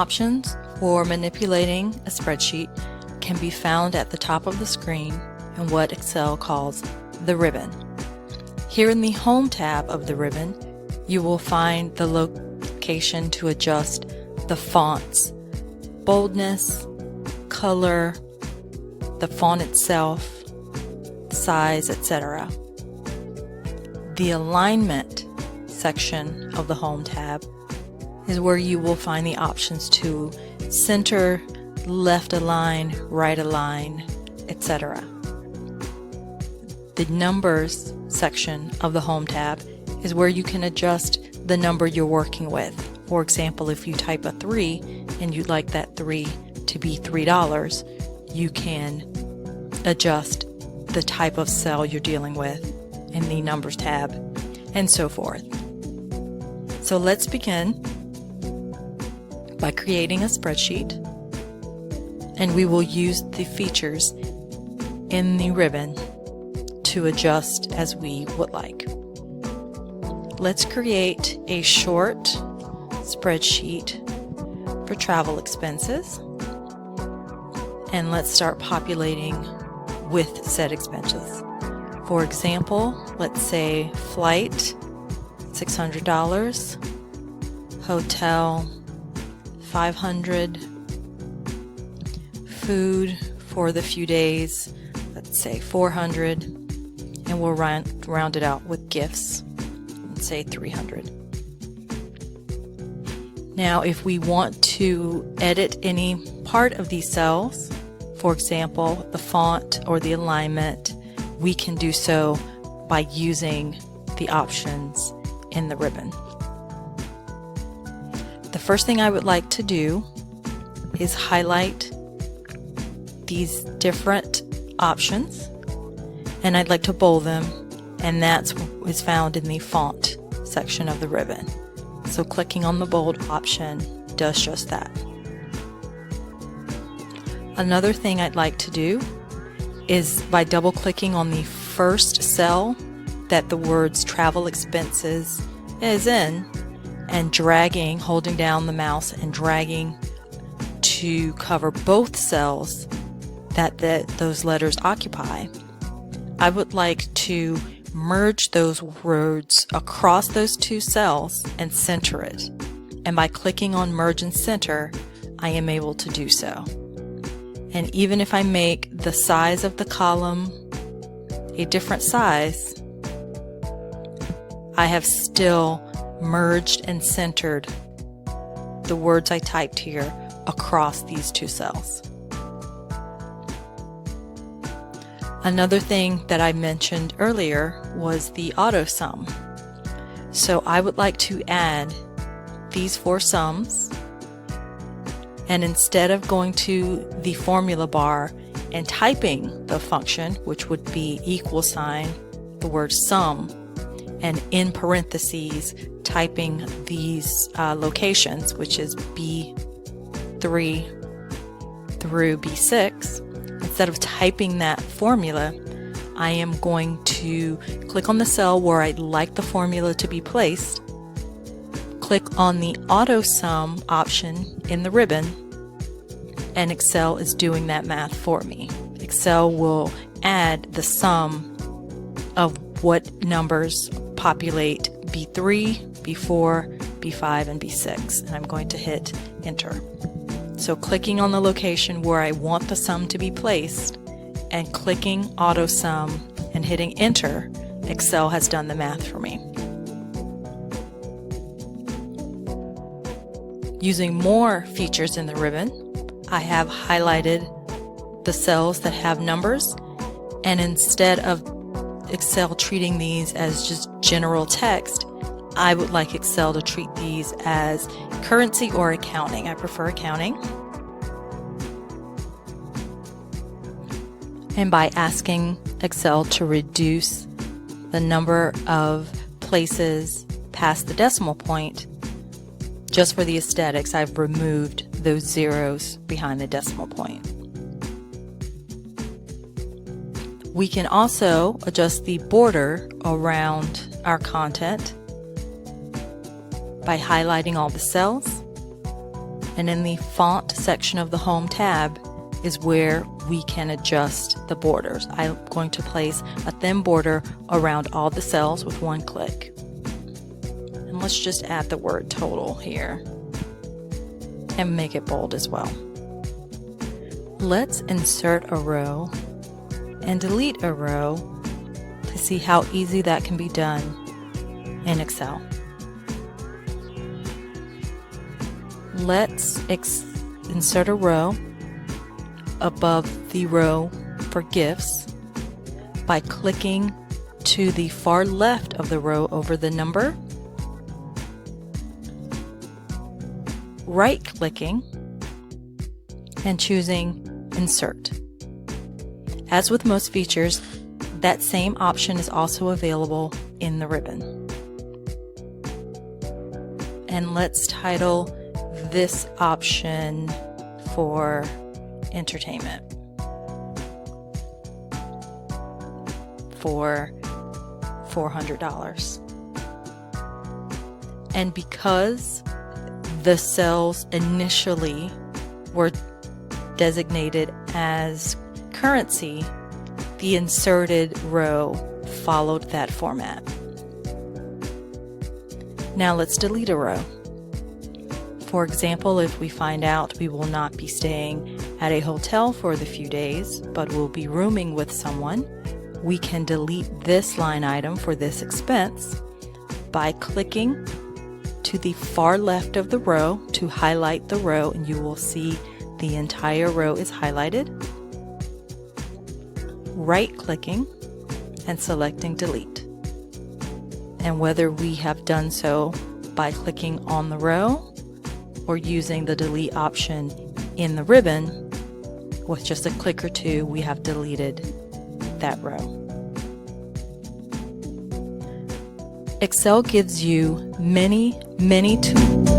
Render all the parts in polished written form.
options for manipulating a spreadsheet can be found at the top of the screen in what Excel calls the ribbon. Here in the Home tab of the ribbon, you will find the location to adjust the font's boldness, color, the font itself, size, etc. The alignment section of the Home tab is where you will find the options to center, left align, right align, etc. The Numbers section of the Home tab is where you can adjust the number you're working with. For example, if you type a 3 and you'd like that 3 to be $3, you can adjust the type of cell you're dealing with in the Numbers tab, and so forth. So let's begin by creating a spreadsheet, and we will use the features in the ribbon to adjust as we would like. Let's create a short spreadsheet for travel expenses, and let's start populating with said expenses. For example, let's say flight $600, hotel $500, food for the few days, let's say $400, and we'll round it out with gifts, let's say $300. Now, if we want to edit any part of these cells, for example, the font or the alignment, we can do so by using the options in the ribbon. The first thing I would like to do is highlight these different options, and I'd like to bold them, and that's what is found in the font section of the ribbon. So clicking on the bold option does just that. Another thing I'd like to do is by double clicking on the first cell that the words travel expenses is in, and dragging, holding down the mouse and dragging to cover both cells that those letters occupy, I would like to merge those words across those two cells and center it. And by clicking on merge and center, I am able to do so. And even if I make the size of the column a different size, I have still merged and centered the words I typed here across these two cells. Another thing that I mentioned earlier was the auto sum. So I would like to add these 4 sums, and instead of going to the formula bar and typing the function, which would be equal sign, the word sum, and in parentheses typing these locations, which is B3 through B6, instead of typing that formula, I am going to click on the cell where I'd like the formula to be placed, click on the auto sum option in the ribbon, and Excel is doing that math for me. Excel will add the sum of what numbers populate B3, B4, B5, and B6, and I'm going to hit enter. So clicking on the location where I want the sum to be placed and clicking auto sum and hitting enter, Excel has done the math for me. Using more features in the ribbon, I have highlighted the cells that have numbers, and instead of Excel treating these as just general text, I would like Excel to treat these as currency or accounting. I prefer accounting. And by asking Excel to reduce the number of places past the decimal point, just for the aesthetics, I've removed those zeros behind the decimal point. We can also adjust the border around our content by highlighting all the cells And in the font section of the Home tab is where we can adjust the borders. I'm going to place a thin border around all the cells with one click. And let's just add the word total here and make it bold as well. Let's insert a row and delete a row to see how easy that can be done in Excel. Let's insert a row above the row for gifts by clicking to the far left of the row over the number, right-clicking, and choosing Insert. As with most features, that same option is also available in the ribbon. And let's title this option for entertainment for $400. And because the cells initially were designated as currency, the inserted row followed that format. Now let's delete a row. For example, if we find out we will not be staying at a hotel for the few days, but will be rooming with someone, we can delete this line item for this expense by clicking to the far left of the row to highlight the row, and you will see the entire row is highlighted. Right-clicking and selecting delete. And whether we have done so by clicking on the row or using the delete option in the ribbon, with just a click or two, we have deleted that row. Excel gives you many tools.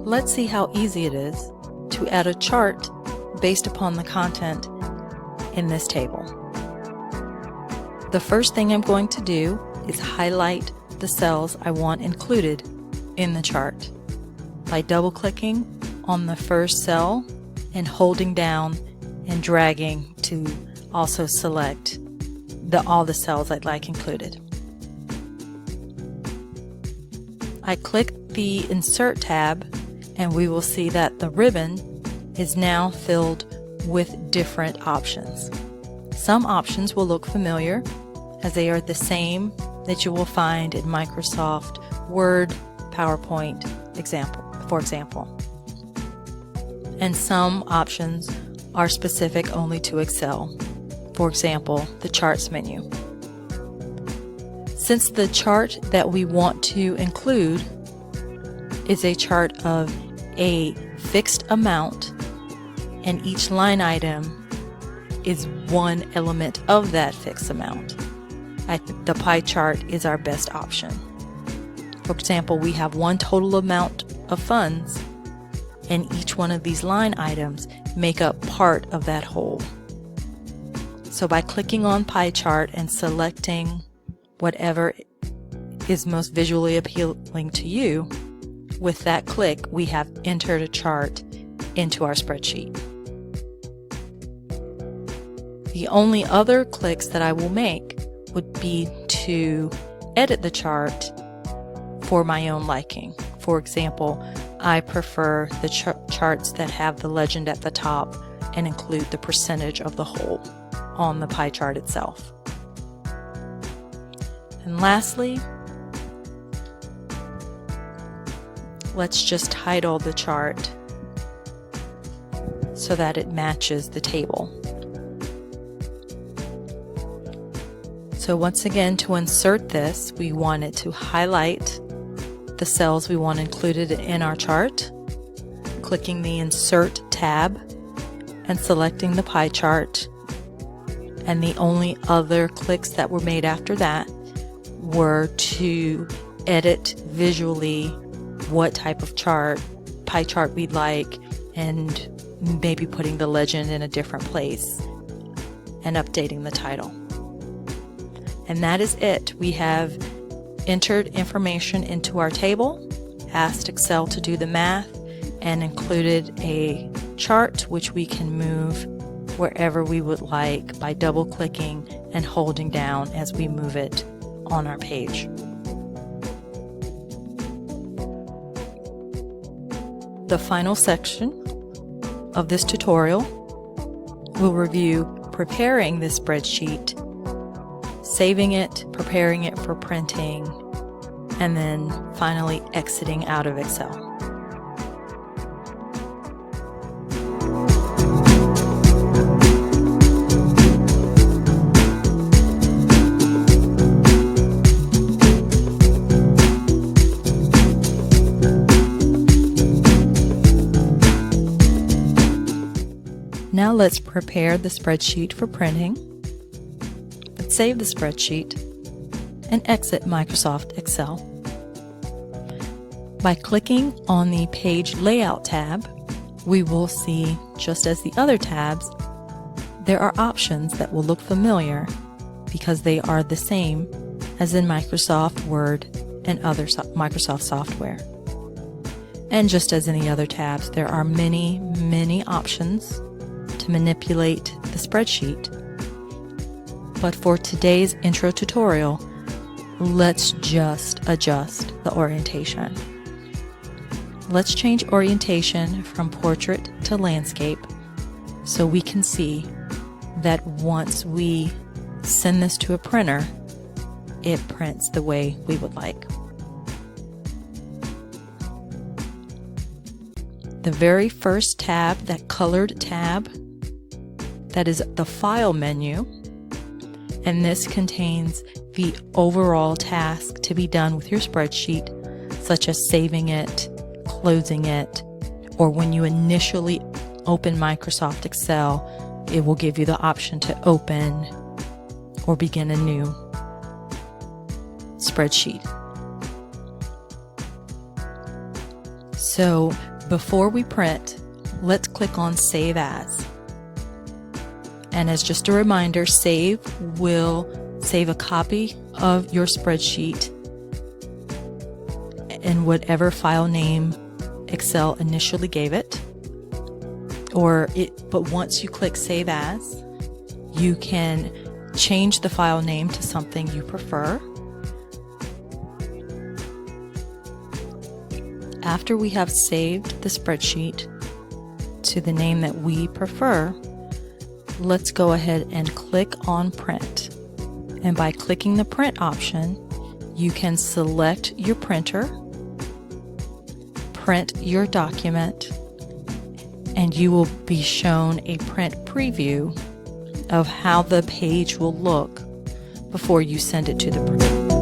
Let's see how easy it is to add a chart based upon the content in this table. The first thing I'm going to do is highlight the cells I want included in the chart by double-clicking on the first cell and holding down and dragging to also select all the cells I'd like included. I click the Insert tab and we will see that the ribbon is now filled with different options. Some options will look familiar as they are the same that you will find in Microsoft Word, PowerPoint, for example. And some options are specific only to Excel. For example, the Charts menu. Since the chart that we want to include is a chart of a fixed amount and each line item is one element of that fixed amount, the pie chart is our best option. For example, we have one total amount of funds and each one of these line items make up part of that whole. So by clicking on pie chart and selecting whatever is most visually appealing to you, with that click we have entered a chart into our spreadsheet. The only other clicks that I will make would be to edit the chart for my own liking. For example, I prefer the charts that have the legend at the top and include the percentage of the whole on the pie chart itself. And lastly, let's just title the chart so that it matches the table. So once again, to insert this, we wanted to highlight the cells we want included in our chart, clicking the Insert tab and selecting the pie chart. And the only other clicks that were made after that were to edit visually what type of pie chart we'd like, and maybe putting the legend in a different place and updating the title. And that is it. We have entered information into our table, asked Excel to do the math, and included a chart which we can move wherever we would like by double clicking and holding down as we move it on our page. The final section of this tutorial will review preparing this spreadsheet, saving it, preparing it for printing, and then finally exiting out of Excel. Now let's prepare the spreadsheet for printing. Let's save the spreadsheet and exit Microsoft Excel. By clicking on the Page Layout tab, we will see, just as the other tabs, there are options that will look familiar because they are the same as in Microsoft Word and other Microsoft software. And just as any other tabs, there are many options to manipulate the spreadsheet. But for today's intro tutorial, let's just adjust the orientation. Let's change orientation from portrait to landscape so we can see that once we send this to a printer, it prints the way we would like. The very first tab, that colored tab, that is the File menu, and this contains the overall task to be done with your spreadsheet, such as saving it, closing it, or when you initially open Microsoft Excel, it will give you the option to open or begin a new spreadsheet. So before we print, let's click on Save As. And as just a reminder, save will save a copy of your spreadsheet in whatever file name Excel initially gave it. But once you click Save As, you can change the file name to something you prefer. After we have saved the spreadsheet to the name that we prefer, let's go ahead and click on Print. And by clicking the Print option, you can select your printer, print your document, and you will be shown a print preview of how the page will look before you send it to the printer.